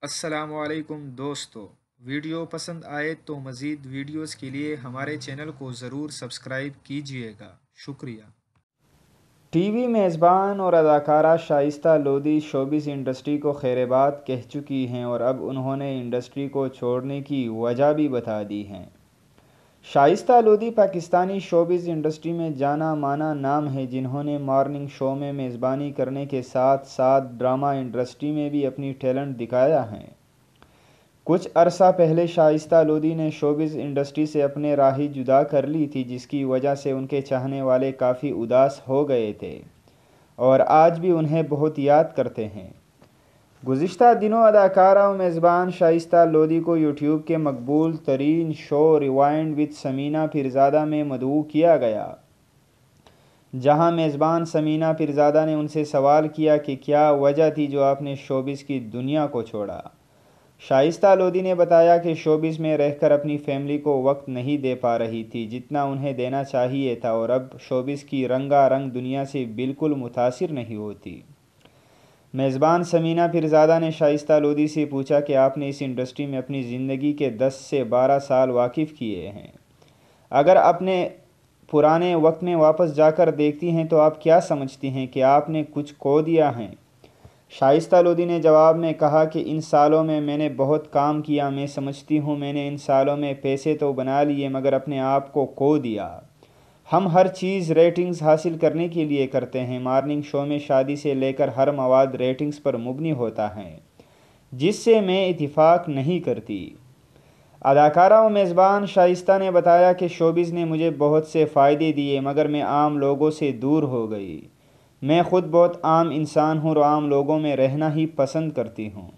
अस्सलाम वालेकुम दोस्तों। वीडियो पसंद आए तो मज़ीद वीडियोस के लिए हमारे चैनल को ज़रूर सब्सक्राइब कीजिएगा। शुक्रिया। टीवी मेज़बान और अदाकारा शाइस्ता लोधी शोबिज़ इंडस्ट्री को खैरबाद कह चुकी हैं और अब उन्होंने इंडस्ट्री को छोड़ने की वजह भी बता दी है। शाइस्ता लोधी पाकिस्तानी शोबिज़ इंडस्ट्री में जाना माना नाम है, जिन्होंने मॉर्निंग शो में मेज़बानी करने के साथ साथ ड्रामा इंडस्ट्री में भी अपनी टैलेंट दिखाया है। कुछ अरसा पहले शाइस्ता लोधी ने शोबिज़ इंडस्ट्री से अपने राही जुदा कर ली थी, जिसकी वजह से उनके चाहने वाले काफ़ी उदास हो गए थे और आज भी उन्हें बहुत याद करते हैं। गुज़िश्ता दिनों अदाकारा और मेज़बान शाइस्ता लोधी को यूट्यूब के मकबूल तरीन show rewind with Samina Peerzada में मदऊ किया गया, जहां मेज़बान समीना पीरज़ादा ने उनसे सवाल किया कि क्या वजह थी जो आपने शोबिज़ की दुनिया को छोड़ा। शाइस्ता लोधी ने बताया कि शोबिज़ में रहकर अपनी फैमिली को वक्त नहीं दे पा रही थी जितना उन्हें देना चाहिए था, और अब शोबिज़ की रंगारंग दुनिया से बिल्कुल मुतासिर नहीं होती। मेज़बान समीना पीरज़ादा ने शाइस्ता लोधी से पूछा कि आपने इस इंडस्ट्री में अपनी ज़िंदगी के 10 से 12 साल वाकिफ़ किए हैं। अगर अपने पुराने वक्त में वापस जाकर देखती हैं तो आप क्या समझती हैं कि आपने कुछ खो दिया है। शाइस्ता लोधी ने जवाब में कहा कि इन सालों में मैंने बहुत काम किया, मैं समझती हूँ मैंने इन सालों में पैसे तो बना लिए मगर अपने आप को खो दिया। हम हर चीज़ रेटिंग्स हासिल करने के लिए करते हैं। मॉर्निंग शो में शादी से लेकर हर मवाद रेटिंग्स पर मुबनी होता है, जिससे मैं इत्तेफाक नहीं करती। अदाकारा और मेज़बान शाइस्ता ने बताया कि शोबिज़ ने मुझे बहुत से फ़ायदे दिए मगर मैं आम लोगों से दूर हो गई। मैं ख़ुद बहुत आम इंसान हूँ और आम लोगों में रहना ही पसंद करती हूँ।